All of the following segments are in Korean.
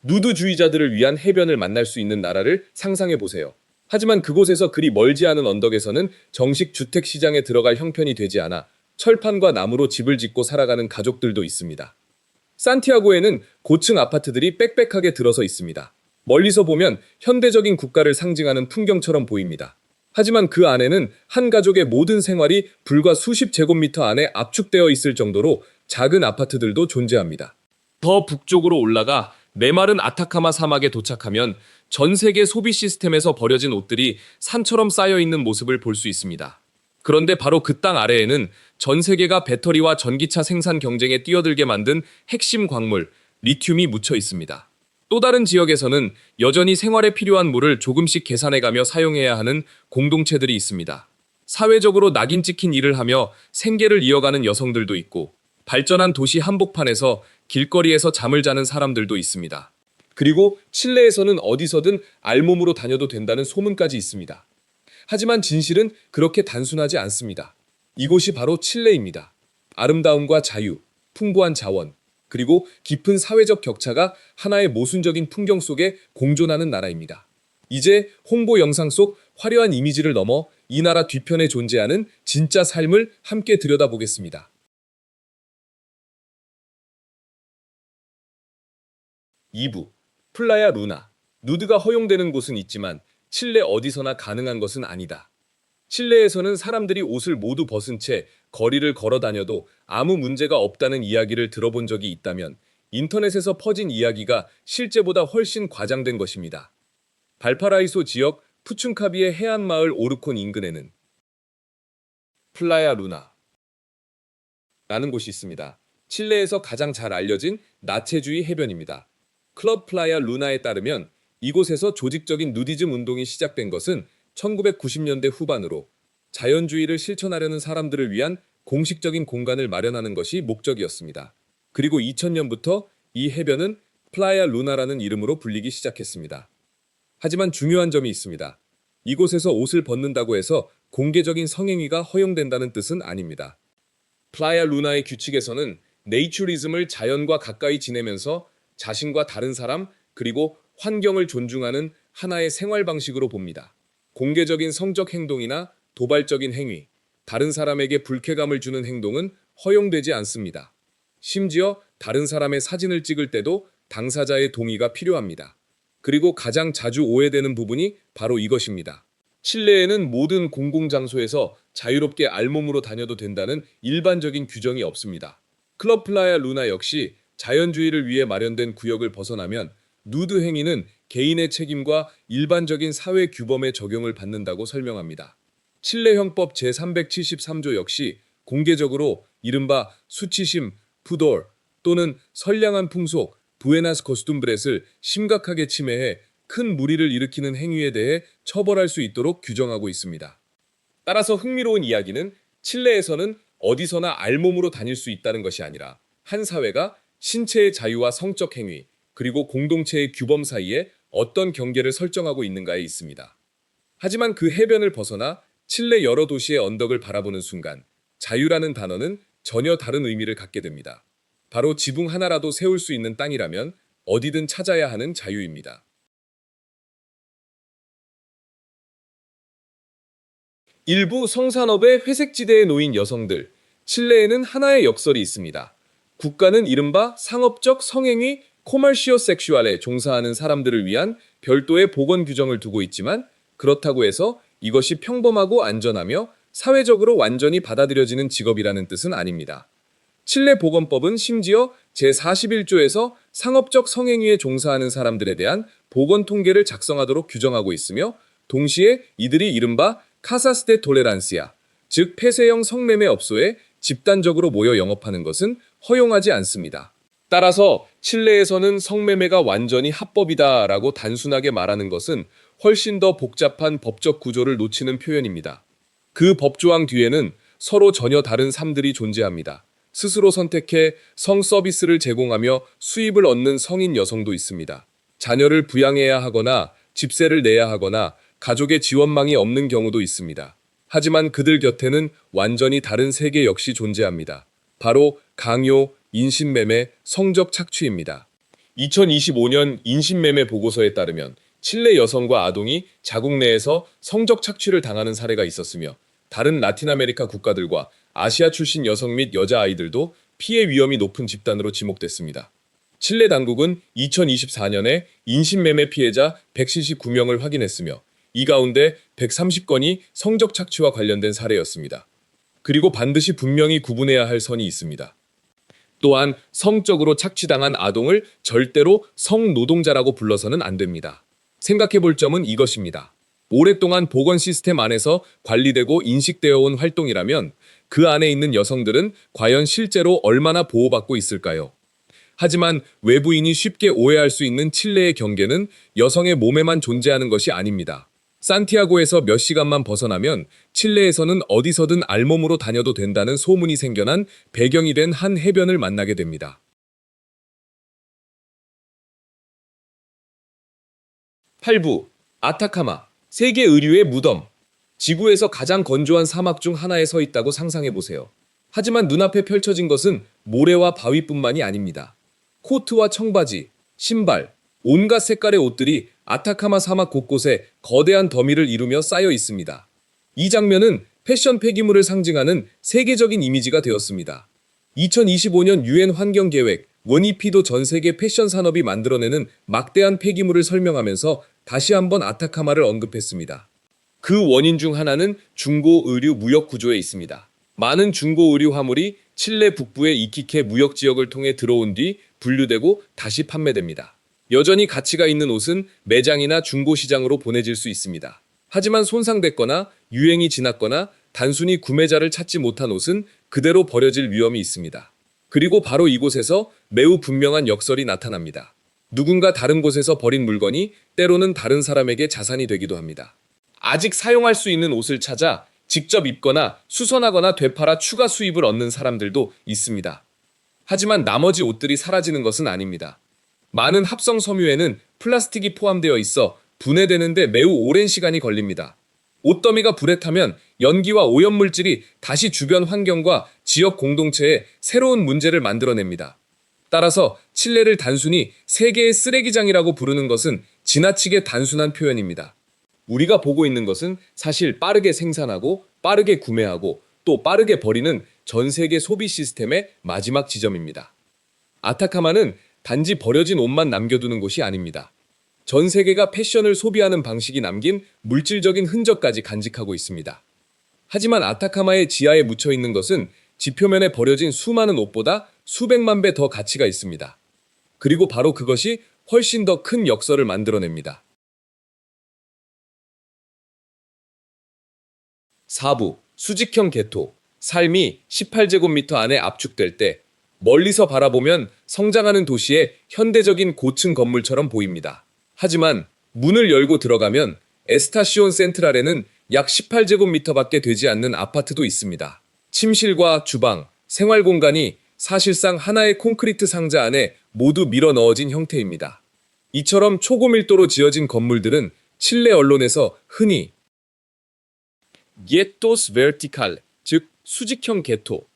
누드주의자들을 위한 해변을 만날 수 있는 나라를 상상해 보세요. 하지만 그곳에서 그리 멀지 않은 언덕에서는 정식 주택 시장에 들어갈 형편이 되지 않아 철판과 나무로 집을 짓고 살아가는 가족들도 있습니다. 산티아고에는 고층 아파트들이 빽빽하게 들어서 있습니다. 멀리서 보면 현대적인 국가를 상징하는 풍경처럼 보입니다. 하지만 그 안에는 한 가족의 모든 생활이 불과 수십 제곱미터 안에 압축되어 있을 정도로 작은 아파트들도 존재합니다. 더 북쪽으로 올라가 메마른 아타카마 사막에 도착하면 전 세계 소비 시스템에서 버려진 옷들이 산처럼 쌓여 있는 모습을 볼 수 있습니다. 그런데 바로 그 땅 아래에는 전 세계가 배터리와 전기차 생산 경쟁에 뛰어들게 만든 핵심 광물, 리튬이 묻혀 있습니다. 또 다른 지역에서는 여전히 생활에 필요한 물을 조금씩 계산해가며 사용해야 하는 공동체들이 있습니다. 사회적으로 낙인 찍힌 일을 하며 생계를 이어가는 여성들도 있고, 발전한 도시 한복판에서 길거리에서 잠을 자는 사람들도 있습니다. 그리고 칠레에서는 어디서든 알몸으로 다녀도 된다는 소문까지 있습니다. 하지만 진실은 그렇게 단순하지 않습니다. 이곳이 바로 칠레입니다. 아름다움과 자유, 풍부한 자원, 그리고 깊은 사회적 격차가 하나의 모순적인 풍경 속에 공존하는 나라입니다. 이제 홍보 영상 속 화려한 이미지를 넘어 이 나라 뒤편에 존재하는 진짜 삶을 함께 들여다보겠습니다. 2부 플라야 루나. 누드가 허용되는 곳은 있지만 칠레 어디서나 가능한 것은 아니다. 칠레에서는 사람들이 옷을 모두 벗은 채 거리를 걸어 다녀도 아무 문제가 없다는 이야기를 들어본 적이 있다면 인터넷에서 퍼진 이야기가 실제보다 훨씬 과장된 것입니다. 발파라이소 지역 푸춘카비의 해안마을 오르콘 인근에는 플라야 루나 라는 곳이 있습니다. 칠레에서 가장 잘 알려진 나체주의 해변입니다. 클럽 플라야 루나에 따르면 이곳에서 조직적인 누디즘 운동이 시작된 것은 1990년대 후반으로 자연주의를 실천하려는 사람들을 위한 공식적인 공간을 마련하는 것이 목적이었습니다. 그리고 2000년부터 이 해변은 플라야 루나라는 이름으로 불리기 시작했습니다. 하지만 중요한 점이 있습니다. 이곳에서 옷을 벗는다고 해서 공개적인 성행위가 허용된다는 뜻은 아닙니다. 플라야 루나의 규칙에서는 네이처리즘을 자연과 가까이 지내면서 자신과 다른 사람 그리고 환경을 존중하는 하나의 생활 방식으로 봅니다. 공개적인 성적 행동이나 도발적인 행위, 다른 사람에게 불쾌감을 주는 행동은 허용되지 않습니다. 심지어 다른 사람의 사진을 찍을 때도 당사자의 동의가 필요합니다. 그리고 가장 자주 오해되는 부분이 바로 이것입니다. 칠레에는 모든 공공장소에서 자유롭게 알몸으로 다녀도 된다는 일반적인 규정이 없습니다. 클럽 플라야 루나 역시 자연주의를 위해 마련된 구역을 벗어나면 누드 행위는 개인의 책임과 일반적인 사회 규범의 적용을 받는다고 설명합니다. 칠레 형법 제373조 역시 공개적으로 이른바 수치심, 푸돌 또는 선량한 풍속, 부에나스 코스툼브렛을 심각하게 침해해 큰 무리를 일으키는 행위에 대해 처벌할 수 있도록 규정하고 있습니다. 따라서 흥미로운 이야기는 칠레에서는 어디서나 알몸으로 다닐 수 있다는 것이 아니라 한 사회가 신체의 자유와 성적 행위, 그리고 공동체의 규범 사이에 어떤 경계를 설정하고 있는가에 있습니다. 하지만 그 해변을 벗어나 칠레 여러 도시의 언덕을 바라보는 순간 자유라는 단어는 전혀 다른 의미를 갖게 됩니다. 바로 지붕 하나라도 세울 수 있는 땅이라면 어디든 찾아야 하는 자유입니다. 일부 성산업의 회색지대에 놓인 여성들. 칠레에는 하나의 역설이 있습니다. 국가는 이른바 상업적 성행위 코멀시오 섹슈얼에 종사하는 사람들을 위한 별도의 보건 규정을 두고 있지만 그렇다고 해서 이것이 평범하고 안전하며 사회적으로 완전히 받아들여지는 직업이라는 뜻은 아닙니다. 칠레 보건법은 심지어 제41조에서 상업적 성행위에 종사하는 사람들에 대한 보건 통계를 작성하도록 규정하고 있으며 동시에 이들이 이른바 카사스 데 톨레란시아, 즉 폐쇄형 성매매 업소에 집단적으로 모여 영업하는 것은 허용하지 않습니다. 따라서 칠레에서는 성매매가 완전히 합법이다라고 단순하게 말하는 것은 훨씬 더 복잡한 법적 구조를 놓치는 표현입니다. 그 법조항 뒤에는 서로 전혀 다른 삶들이 존재합니다. 스스로 선택해 성 서비스를 제공하며 수입을 얻는 성인 여성도 있습니다. 자녀를 부양해야 하거나 집세를 내야 하거나 가족의 지원망이 없는 경우도 있습니다. 하지만 그들 곁에는 완전히 다른 세계 역시 존재합니다. 바로 강요, 인신매매, 성적 착취입니다. 2025년 인신매매 보고서에 따르면 칠레 여성과 아동이 자국 내에서 성적 착취를 당하는 사례가 있었으며 다른 라틴 아메리카 국가들과 아시아 출신 여성 및 여자아이들도 피해 위험이 높은 집단으로 지목됐습니다. 칠레 당국은 2024년에 인신매매 피해자 179명을 확인했으며 이 가운데 130건이 성적 착취와 관련된 사례였습니다. 그리고 반드시 분명히 구분해야 할 선이 있습니다. 또한 성적으로 착취당한 아동을 절대로 성노동자라고 불러서는 안 됩니다. 생각해 볼 점은 이것입니다. 오랫동안 보건 시스템 안에서 관리되고 인식되어 온 활동이라면 그 안에 있는 여성들은 과연 실제로 얼마나 보호받고 있을까요? 하지만 외부인이 쉽게 오해할 수 있는 칠레의 경계는 여성의 몸에만 존재하는 것이 아닙니다. 산티아고에서 몇 시간만 벗어나면 칠레에서는 어디서든 알몸으로 다녀도 된다는 소문이 생겨난 배경이 된 한 해변을 만나게 됩니다. 8부 아타카마, 세계 의류의 무덤. 지구에서 가장 건조한 사막 중 하나에 서 있다고 상상해 보세요. 하지만 눈앞에 펼쳐진 것은 모래와 바위뿐만이 아닙니다. 코트와 청바지, 신발, 온갖 색깔의 옷들이 아타카마 사막 곳곳에 거대한 더미를 이루며 쌓여 있습니다. 이 장면은 패션 폐기물을 상징하는 세계적인 이미지가 되었습니다. 2025년 유엔 환경계획 원이피도 전 세계 패션 산업이 만들어내는 막대한 폐기물을 설명하면서 다시 한번 아타카마를 언급했습니다. 그 원인 중 하나는 중고 의류 무역 구조에 있습니다. 많은 중고 의류 화물이 칠레 북부의 이키케 무역 지역을 통해 들어온 뒤 분류되고 다시 판매됩니다. 여전히 가치가 있는 옷은 매장이나 중고 시장으로 보내질 수 있습니다. 하지만 손상됐거나 유행이 지났거나 단순히 구매자를 찾지 못한 옷은 그대로 버려질 위험이 있습니다. 그리고 바로 이곳에서 매우 분명한 역설이 나타납니다. 누군가 다른 곳에서 버린 물건이 때로는 다른 사람에게 자산이 되기도 합니다. 아직 사용할 수 있는 옷을 찾아 직접 입거나 수선하거나 되팔아 추가 수입을 얻는 사람들도 있습니다. 하지만 나머지 옷들이 사라지는 것은 아닙니다. 많은 합성 섬유에는 플라스틱이 포함되어 있어 분해되는데 매우 오랜 시간이 걸립니다. 옷더미가 불에 타면 연기와 오염물질이 다시 주변 환경과 지역 공동체에 새로운 문제를 만들어냅니다. 따라서 칠레를 단순히 세계의 쓰레기장이라고 부르는 것은 지나치게 단순한 표현입니다. 우리가 보고 있는 것은 사실 빠르게 생산하고 빠르게 구매하고 또 빠르게 버리는 전 세계 소비 시스템의 마지막 지점입니다. 아타카마는 단지 버려진 옷만 남겨두는 곳이 아닙니다. 전 세계가 패션을 소비하는 방식이 남긴 물질적인 흔적까지 간직하고 있습니다. 하지만 아타카마의 지하에 묻혀 있는 것은 지표면에 버려진 수많은 옷보다 수백만 배 더 가치가 있습니다. 그리고 바로 그것이 훨씬 더 큰 역설을 만들어냅니다. 4부 수직형 개토. 삶이 18제곱미터 안에 압축될 때 멀리서 바라보면 성장하는 도시의 현대적인 고층 건물처럼 보입니다. 하지만 문을 열고 들어가면 에스타시온 센트랄에는 약 18제곱미터밖에 되지 않는 아파트도 있습니다. 침실과 주방, 생활 공간이 사실상 하나의 콘크리트 상자 안에 모두 밀어 넣어진 형태입니다. 이처럼 초고밀도로 지어진 건물들은 칠레 언론에서 흔히 게토스 베르티칼, 즉 수직형 게토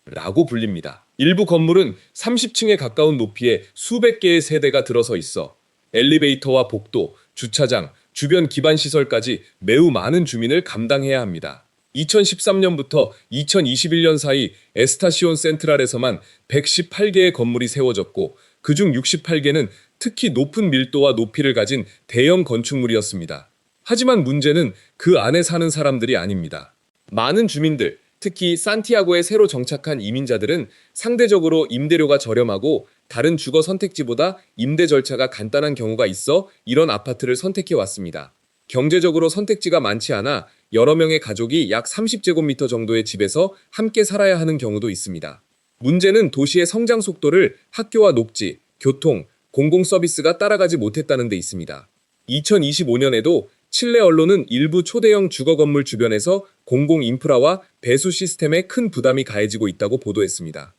라고 불립니다. 일부 건물은 30층에 가까운 높이에 수백 개의 세대가 들어서 있어 엘리베이터와 복도, 주차장, 주변 기반 시설까지 매우 많은 주민을 감당해야 합니다. 2013년부터 2021년 사이 에스타시온 센트랄에서만 118개의 건물이 세워졌고 그중 68개는 특히 높은 밀도와 높이를 가진 대형 건축물이었습니다. 하지만 문제는 그 안에 사는 사람들이 아닙니다. 많은 주민들, 특히 산티아고에 새로 정착한 이민자들은 상대적으로 임대료가 저렴하고 다른 주거 선택지보다 임대 절차가 간단한 경우가 있어 이런 아파트를 선택해 왔습니다. 경제적으로 선택지가 많지 않아 여러 명의 가족이 약 30제곱미터 정도의 집에서 함께 살아야 하는 경우도 있습니다. 문제는 도시의 성장 속도를 학교와 녹지, 교통, 공공 서비스가 따라가지 못했다는 데 있습니다. 2025년에도 칠레 언론은 일부 초대형 주거 건물 주변에서 공공 인프라와 배수 시스템에 큰 부담이 가해지고 있다고 보도했습니다.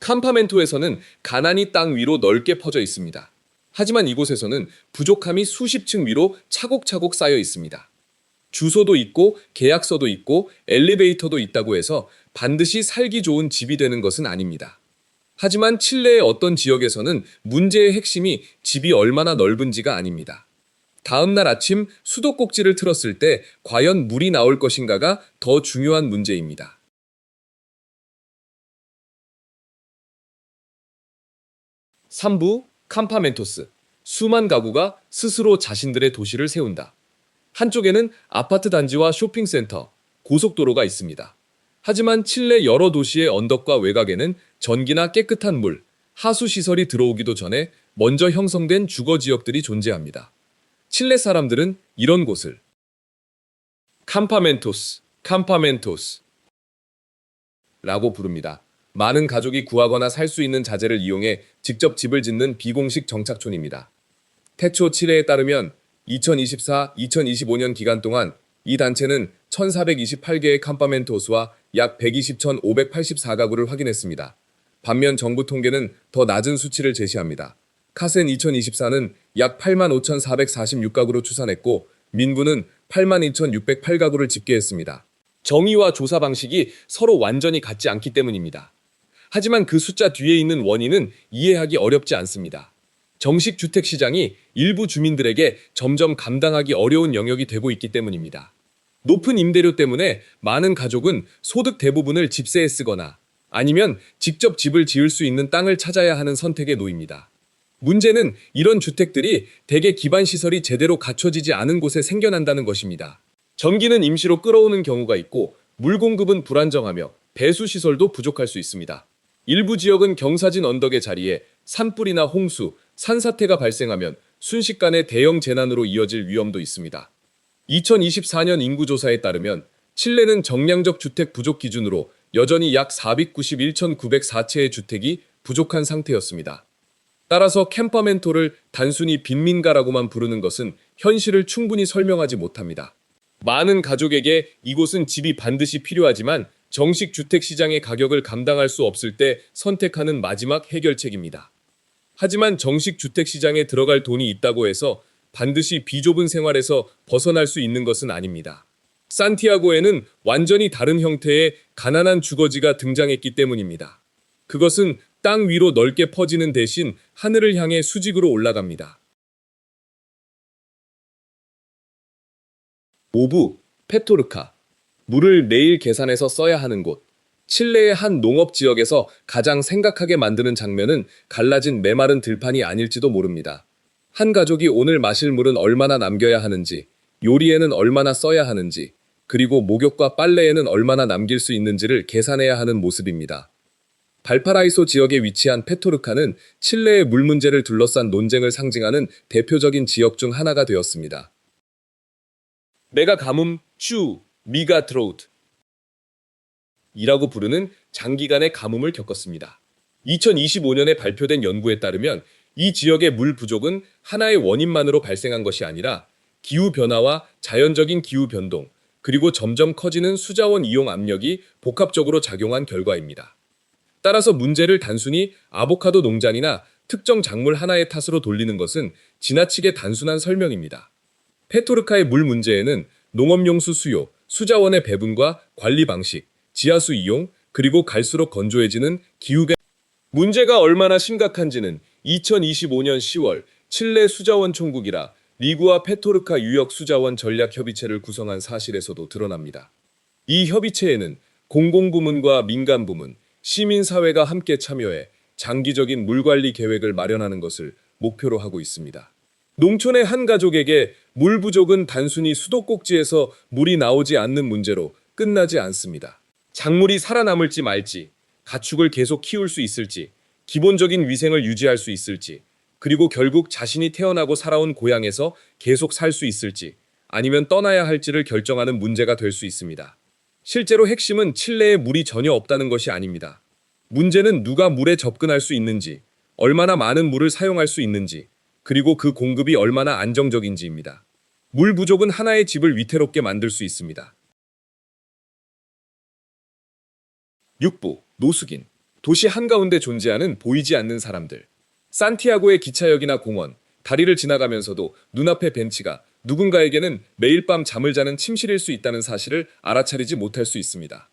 캄파멘토에서는 가난이 땅 위로 넓게 퍼져 있습니다. 하지만 이곳에서는 부족함이 수십 층 위로 차곡차곡 쌓여 있습니다. 주소도 있고 계약서도 있고 엘리베이터도 있다고 해서 반드시 살기 좋은 집이 되는 것은 아닙니다. 하지만 칠레의 어떤 지역에서는 문제의 핵심이 집이 얼마나 넓은지가 아닙니다. 다음 날 아침 수도꼭지를 틀었을 때 과연 물이 나올 것인가가 더 중요한 문제입니다. 3부 캄파멘토스. 수만 가구가 스스로 자신들의 도시를 세운다. 한쪽에는 아파트 단지와 쇼핑센터, 고속도로가 있습니다. 하지만 칠레 여러 도시의 언덕과 외곽에는 전기나 깨끗한 물, 하수시설이 들어오기도 전에 먼저 형성된 주거 지역들이 존재합니다. 칠레 사람들은 이런 곳을 캄파멘토스 라고 부릅니다. 많은 가족이 구하거나 살 수 있는 자재를 이용해 직접 집을 짓는 비공식 정착촌입니다. 태초 칠레에 따르면 2024-2025년 기간 동안 이 단체는 1,428개의 캄파멘토스와 약 120,584가구를 확인했습니다. 반면 정부 통계는 더 낮은 수치를 제시합니다. 카센 2024는 약 85,446가구로 추산했고 민부는 82,608가구를 집계했습니다. 정의와 조사 방식이 서로 완전히 같지 않기 때문입니다. 하지만 그 숫자 뒤에 있는 원인은 이해하기 어렵지 않습니다. 정식 주택 시장이 일부 주민들에게 점점 감당하기 어려운 영역이 되고 있기 때문입니다. 높은 임대료 때문에 많은 가족은 소득 대부분을 집세에 쓰거나 아니면 직접 집을 지을 수 있는 땅을 찾아야 하는 선택에 놓입니다. 문제는 이런 주택들이 대개 기반 시설이 제대로 갖춰지지 않은 곳에 생겨난다는 것입니다. 전기는 임시로 끌어오는 경우가 있고 물 공급은 불안정하며 배수 시설도 부족할 수 있습니다. 일부 지역은 경사진 언덕의 자리에 산불이나 홍수, 산사태가 발생하면 순식간에 대형 재난으로 이어질 위험도 있습니다. 2024년 인구조사에 따르면 칠레는 정량적 주택 부족 기준으로 여전히 약 491,904채의 주택이 부족한 상태였습니다. 따라서 캠파멘토를 단순히 빈민가라고만 부르는 것은 현실을 충분히 설명하지 못합니다. 많은 가족에게 이곳은 집이 반드시 필요하지만 정식 주택 시장의 가격을 감당할 수 없을 때 선택하는 마지막 해결책입니다. 하지만 정식 주택 시장에 들어갈 돈이 있다고 해서 반드시 비좁은 생활에서 벗어날 수 있는 것은 아닙니다. 산티아고에는 완전히 다른 형태의 가난한 주거지가 등장했기 때문입니다. 그것은 땅 위로 넓게 퍼지는 대신 하늘을 향해 수직으로 올라갑니다. 5부 페토르카. 물을 매일 계산해서 써야 하는 곳. 칠레의 한 농업 지역에서 가장 생각하게 만드는 장면은 갈라진 메마른 들판이 아닐지도 모릅니다. 한 가족이 오늘 마실 물은 얼마나 남겨야 하는지, 요리에는 얼마나 써야 하는지, 그리고 목욕과 빨래에는 얼마나 남길 수 있는지를 계산해야 하는 모습입니다. 발파라이소 지역에 위치한 페토르카는 칠레의 물 문제를 둘러싼 논쟁을 상징하는 대표적인 지역 중 하나가 되었습니다. 메가 가뭄, 미가 드로우트 이라고 부르는 장기간의 가뭄을 겪었습니다. 2025년에 발표된 연구에 따르면 이 지역의 물 부족은 하나의 원인만으로 발생한 것이 아니라 기후변화와 자연적인 기후변동, 그리고 점점 커지는 수자원 이용 압력이 복합적으로 작용한 결과입니다. 따라서 문제를 단순히 아보카도 농장이나 특정 작물 하나의 탓으로 돌리는 것은 지나치게 단순한 설명입니다. 페토르카의 물 문제에는 농업용수 수요, 수자원의 배분과 관리 방식, 지하수 이용, 그리고 갈수록 건조해지는 기후변화 문제가 얼마나 심각한지는 2025년 10월 칠레 수자원 총국이라 리구아 페토르카 유역 수자원 전략 협의체를 구성한 사실에서도 드러납니다. 이 협의체에는 공공부문과 민간부문, 시민사회가 함께 참여해 장기적인 물관리 계획을 마련하는 것을 목표로 하고 있습니다. 농촌의 한 가족에게 물 부족은 단순히 수도꼭지에서 물이 나오지 않는 문제로 끝나지 않습니다. 작물이 살아남을지 말지, 가축을 계속 키울 수 있을지, 기본적인 위생을 유지할 수 있을지, 그리고 결국 자신이 태어나고 살아온 고향에서 계속 살 수 있을지, 아니면 떠나야 할지를 결정하는 문제가 될 수 있습니다. 실제로 핵심은 칠레에 물이 전혀 없다는 것이 아닙니다. 문제는 누가 물에 접근할 수 있는지, 얼마나 많은 물을 사용할 수 있는지, 그리고 그 공급이 얼마나 안정적인지입니다. 물 부족은 하나의 집을 위태롭게 만들 수 있습니다. 6부 노숙인. 도시 한가운데 존재하는 보이지 않는 사람들. 산티아고의 기차역이나 공원, 다리를 지나가면서도 눈앞의 벤치가 누군가에게는 매일 밤 잠을 자는 침실일 수 있다는 사실을 알아차리지 못할 수 있습니다.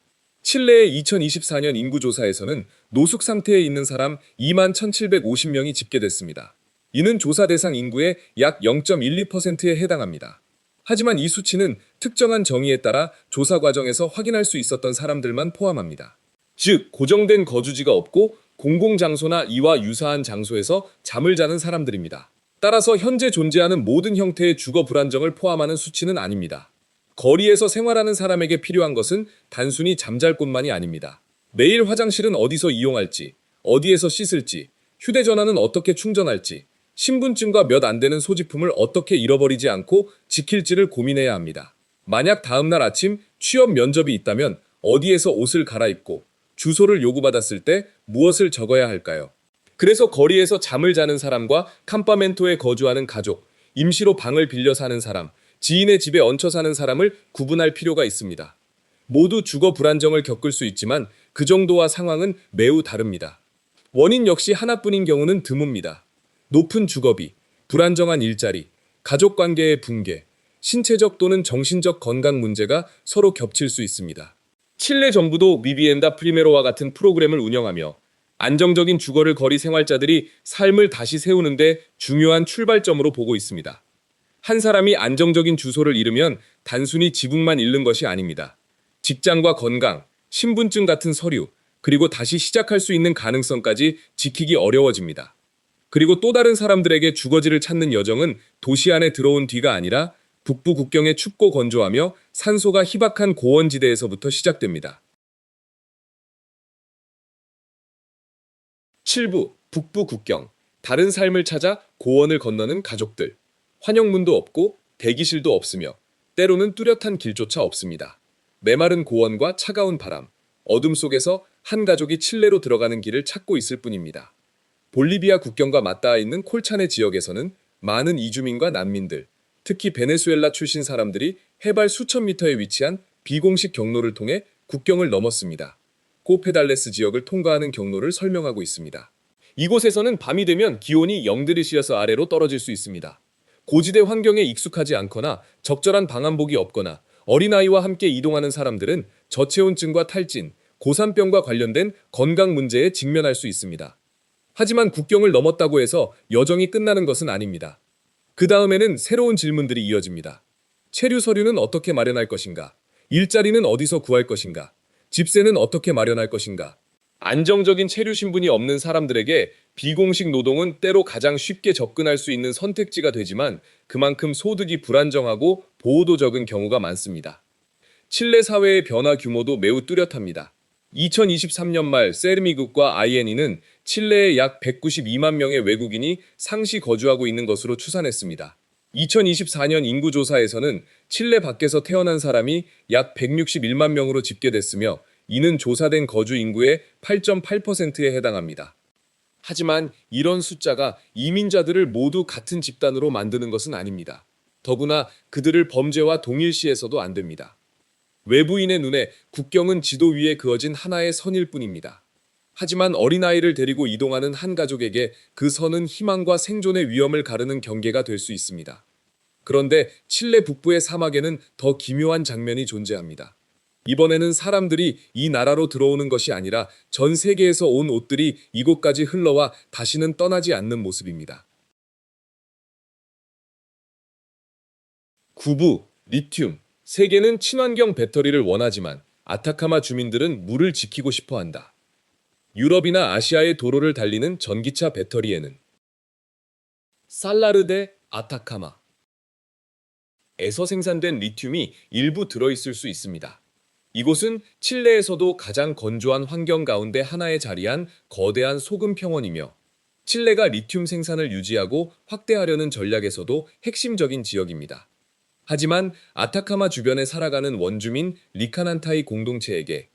칠레의 2024년 인구조사에서는 노숙 상태에 있는 사람 2만 1,750명이 집계됐습니다. 이는 조사 대상 인구의 약 0.12%에 해당합니다. 하지만 이 수치는 특정한 정의에 따라 조사 과정에서 확인할 수 있었던 사람들만 포함합니다. 즉, 고정된 거주지가 없고 공공장소나 이와 유사한 장소에서 잠을 자는 사람들입니다. 따라서 현재 존재하는 모든 형태의 주거 불안정을 포함하는 수치는 아닙니다. 거리에서 생활하는 사람에게 필요한 것은 단순히 잠잘 곳만이 아닙니다. 매일 화장실은 어디서 이용할지, 어디에서 씻을지, 휴대전화는 어떻게 충전할지, 신분증과 몇 안 되는 소지품을 어떻게 잃어버리지 않고 지킬지를 고민해야 합니다. 만약 다음날 아침 취업 면접이 있다면 어디에서 옷을 갈아입고 주소를 요구받았을 때 무엇을 적어야 할까요? 그래서 거리에서 잠을 자는 사람과 캄파멘토에 거주하는 가족, 임시로 방을 빌려 사는 사람, 지인의 집에 얹혀 사는 사람을 구분할 필요가 있습니다. 모두 주거 불안정을 겪을 수 있지만 그 정도와 상황은 매우 다릅니다. 원인 역시 하나뿐인 경우는 드뭅니다. 높은 주거비, 불안정한 일자리, 가족관계의 붕괴, 신체적 또는 정신적 건강 문제가 서로 겹칠 수 있습니다. 칠레 정부도 미비엔다 프리메로와 같은 프로그램을 운영하며 안정적인 주거를 거리 생활자들이 삶을 다시 세우는 데 중요한 출발점으로 보고 있습니다. 한 사람이 안정적인 주소를 잃으면 단순히 지붕만 잃는 것이 아닙니다. 직장과 건강, 신분증 같은 서류, 그리고 다시 시작할 수 있는 가능성까지 지키기 어려워집니다. 그리고 또 다른 사람들에게 주거지를 찾는 여정은 도시 안에 들어온 뒤가 아니라 북부 국경의 춥고 건조하며 산소가 희박한 고원지대에서부터 시작됩니다. 7부 북부 국경, 다른 삶을 찾아 고원을 건너는 가족들. 환영문도 없고 대기실도 없으며 때로는 뚜렷한 길조차 없습니다. 메마른 고원과 차가운 바람, 어둠 속에서 한 가족이 칠레로 들어가는 길을 찾고 있을 뿐입니다. 볼리비아 국경과 맞닿아 있는 콜차네 지역에서는 많은 이주민과 난민들, 특히 베네수엘라 출신 사람들이 해발 수천 미터에 위치한 비공식 경로를 통해 국경을 넘었습니다. 코페달레스 지역을 통과하는 경로를 설명하고 있습니다. 이곳에서는 밤이 되면 기온이 0°C 아래로 떨어질 수 있습니다. 고지대 환경에 익숙하지 않거나 적절한 방한복이 없거나 어린아이와 함께 이동하는 사람들은 저체온증과 탈진, 고산병과 관련된 건강 문제에 직면할 수 있습니다. 하지만 국경을 넘었다고 해서 여정이 끝나는 것은 아닙니다. 그 다음에는 새로운 질문들이 이어집니다. 체류 서류는 어떻게 마련할 것인가? 일자리는 어디서 구할 것인가? 집세는 어떻게 마련할 것인가? 안정적인 체류 신분이 없는 사람들에게 비공식 노동은 때로 가장 쉽게 접근할 수 있는 선택지가 되지만 그만큼 소득이 불안정하고 보호도 적은 경우가 많습니다. 칠레 사회의 변화 규모도 매우 뚜렷합니다. 2023년 말 세르미국과 INE는 칠레에 약 192만 명의 외국인이 상시 거주하고 있는 것으로 추산했습니다. 2024년 인구조사에서는 칠레 밖에서 태어난 사람이 약 161만 명으로 집계됐으며 이는 조사된 거주 인구의 8.8%에 해당합니다. 하지만 이런 숫자가 이민자들을 모두 같은 집단으로 만드는 것은 아닙니다. 더구나 그들을 범죄와 동일시해서도 안 됩니다. 외부인의 눈에 국경은 지도 위에 그어진 하나의 선일 뿐입니다. 하지만 어린아이를 데리고 이동하는 한 가족에게 그 선은 희망과 생존의 위험을 가르는 경계가 될 수 있습니다. 그런데 칠레 북부의 사막에는 더 기묘한 장면이 존재합니다. 이번에는 사람들이 이 나라로 들어오는 것이 아니라 전 세계에서 온 옷들이 이곳까지 흘러와 다시는 떠나지 않는 모습입니다. 9부 리튬. 세계는 친환경 배터리를 원하지만 아타카마 주민들은 물을 지키고 싶어 한다. 유럽이나 아시아의 도로를 달리는 전기차 배터리에는 살라르데 아타카마에서 생산된 리튬이 일부 들어있을 수 있습니다. 이곳은 칠레에서도 가장 건조한 환경 가운데 하나에 자리한 거대한 소금 평원이며 칠레가 리튬 생산을 유지하고 확대하려는 전략에서도 핵심적인 지역입니다. 하지만 아타카마 주변에 살아가는 원주민 리카난타이 공동체에게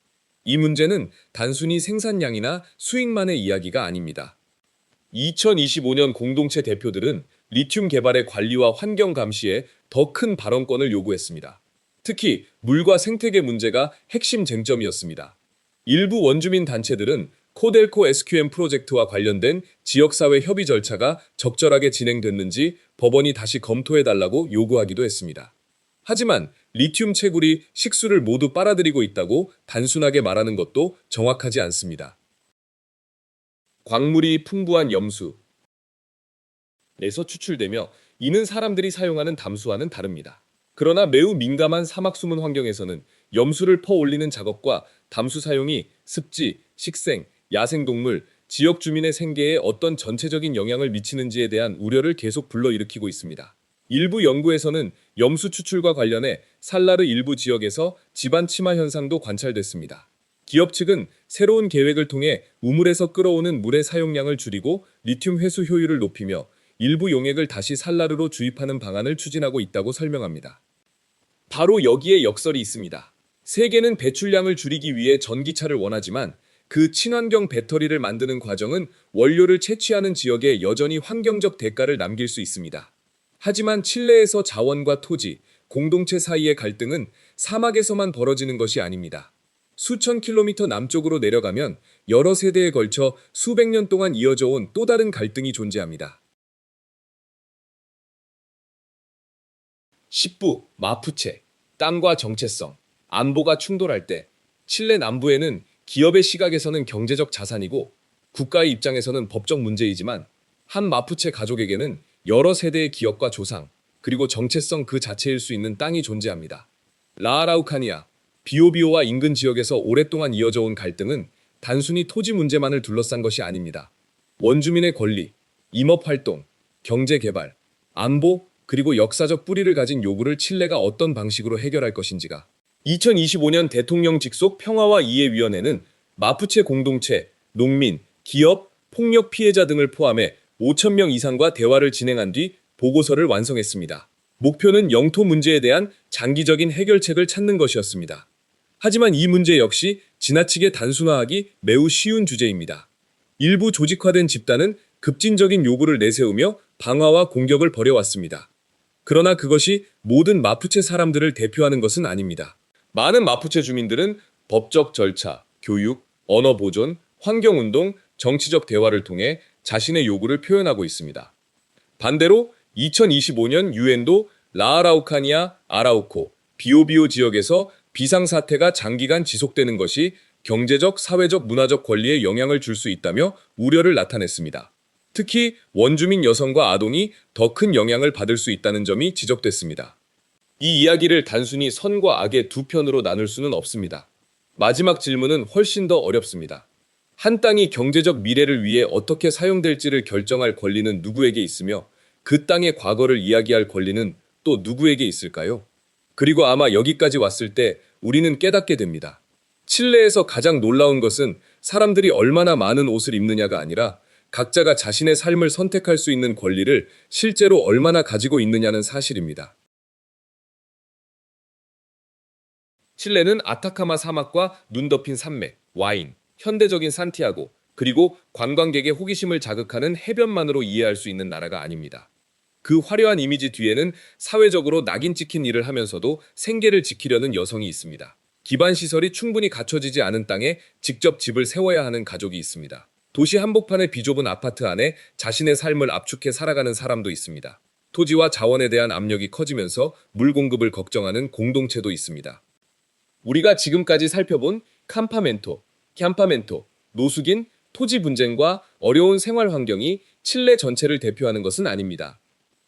이 문제는 단순히 생산량이나 수익만의 이야기가 아닙니다. 2025년 공동체 대표들은 리튬 개발의 관리와 환경 감시에 더 큰 발언권을 요구했습니다. 특히 물과 생태계 문제가 핵심 쟁점이었습니다. 일부 원주민 단체들은 코델코 SQM 프로젝트와 관련된 지역사회 협의 절차가 적절하게 진행됐는지 법원이 다시 검토해달라고 요구하기도 했습니다. 하지만 리튬 채굴이 식수를 모두 빨아들이고 있다고 단순하게 말하는 것도 정확하지 않습니다. 광물이 풍부한 염수 에서 추출되며 이는 사람들이 사용하는 담수와는 다릅니다. 그러나 매우 민감한 사막 수문 환경에서는 염수를 퍼올리는 작업과 담수 사용이 습지, 식생, 야생동물, 지역 주민의 생계에 어떤 전체적인 영향을 미치는지에 대한 우려를 계속 불러일으키고 있습니다. 일부 연구에서는 염수 추출과 관련해 살라르 일부 지역에서 지반 침하 현상도 관찰됐습니다. 기업 측은 새로운 계획을 통해 우물에서 끌어오는 물의 사용량을 줄이고 리튬 회수 효율을 높이며 일부 용액을 다시 살라르로 주입하는 방안을 추진하고 있다고 설명합니다. 바로 여기에 역설이 있습니다. 세계는 배출량을 줄이기 위해 전기차를 원하지만 그 친환경 배터리를 만드는 과정은 원료를 채취하는 지역에 여전히 환경적 대가를 남길 수 있습니다. 하지만 칠레에서 자원과 토지, 공동체 사이의 갈등은 사막에서만 벌어지는 것이 아닙니다. 수천 킬로미터 남쪽으로 내려가면 여러 세대에 걸쳐 수백 년 동안 이어져 온 또 다른 갈등이 존재합니다. 10부 마푸체, 땅과 정체성, 안보가 충돌할 때 칠레 남부에는 기업의 시각에서는 경제적 자산이고 국가의 입장에서는 법적 문제이지만 한 마푸체 가족에게는 여러 세대의 기억과 조상, 그리고 정체성 그 자체일 수 있는 땅이 존재합니다. 라아라우카니아, 비오비오와 인근 지역에서 오랫동안 이어져 온 갈등은 단순히 토지 문제만을 둘러싼 것이 아닙니다. 원주민의 권리, 임업활동, 경제개발, 안보, 그리고 역사적 뿌리를 가진 요구를 칠레가 어떤 방식으로 해결할 것인지가 2025년 대통령 직속 평화와 이해위원회는 마푸체 공동체, 농민, 기업, 폭력 피해자 등을 포함해 5천 명 이상과 대화를 진행한 뒤 보고서를 완성했습니다. 목표는 영토 문제에 대한 장기적인 해결책을 찾는 것이었습니다. 하지만 이 문제 역시 지나치게 단순화하기 매우 쉬운 주제입니다. 일부 조직화된 집단은 급진적인 요구를 내세우며 방화와 공격을 벌여왔습니다. 그러나 그것이 모든 마푸체 사람들을 대표하는 것은 아닙니다. 많은 마푸체 주민들은 법적 절차, 교육, 언어 보존, 환경운동, 정치적 대화를 통해 자신의 요구를 표현하고 있습니다. 반대로 2025년 유엔도 라아라우카니아, 아라우코, 비오비오 지역에서 비상사태가 장기간 지속되는 것이 경제적, 사회적, 문화적 권리에 영향을 줄 수 있다며 우려를 나타냈습니다. 특히 원주민 여성과 아동이 더 큰 영향을 받을 수 있다는 점이 지적됐습니다. 이 이야기를 단순히 선과 악의 두 편으로 나눌 수는 없습니다. 마지막 질문은 훨씬 더 어렵습니다. 한 땅이 경제적 미래를 위해 어떻게 사용될지를 결정할 권리는 누구에게 있으며 그 땅의 과거를 이야기할 권리는 또 누구에게 있을까요? 그리고 아마 여기까지 왔을 때 우리는 깨닫게 됩니다. 칠레에서 가장 놀라운 것은 사람들이 얼마나 많은 옷을 입느냐가 아니라 각자가 자신의 삶을 선택할 수 있는 권리를 실제로 얼마나 가지고 있느냐는 사실입니다. 칠레는 아타카마 사막과 눈 덮인 산맥, 와인, 현대적인 산티아고, 그리고 관광객의 호기심을 자극하는 해변만으로 이해할 수 있는 나라가 아닙니다. 그 화려한 이미지 뒤에는 사회적으로 낙인 찍힌 일을 하면서도 생계를 지키려는 여성이 있습니다. 기반 시설이 충분히 갖춰지지 않은 땅에 직접 집을 세워야 하는 가족이 있습니다. 도시 한복판의 비좁은 아파트 안에 자신의 삶을 압축해 살아가는 사람도 있습니다. 토지와 자원에 대한 압력이 커지면서 물 공급을 걱정하는 공동체도 있습니다. 우리가 지금까지 살펴본 캠파멘토, 노숙인, 토지 분쟁과 어려운 생활 환경이 칠레 전체를 대표하는 것은 아닙니다.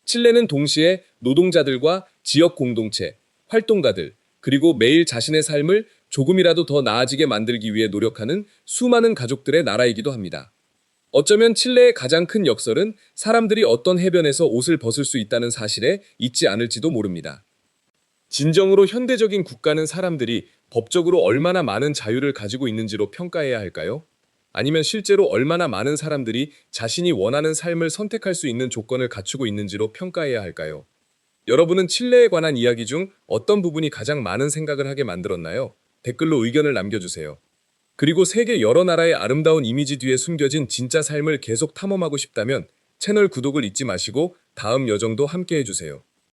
칠레는 동시에 노동자들과 지역 공동체, 활동가들, 그리고 매일 자신의 삶을 조금이라도 더 나아지게 만들기 위해 노력하는 수많은 가족들의 나라이기도 합니다. 어쩌면 칠레의 가장 큰 역설은 사람들이 어떤 해변에서 옷을 벗을 수 있다는 사실에 있지 않을지도 모릅니다. 진정으로 현대적인 국가는 사람들이 법적으로 얼마나 많은 자유를 가지고 있는지로 평가해야 할까요? 아니면 실제로 얼마나 많은 사람들이 자신이 원하는 삶을 선택할 수 있는 조건을 갖추고 있는지로 평가해야 할까요? 여러분은 칠레에 관한 이야기 중 어떤 부분이 가장 많은 생각을 하게 만들었나요? 댓글로 의견을 남겨주세요. 그리고 세계 여러 나라의 아름다운 이미지 뒤에 숨겨진 진짜 삶을 계속 탐험하고 싶다면 채널 구독을 잊지 마시고 다음 여정도 함께 해주세요.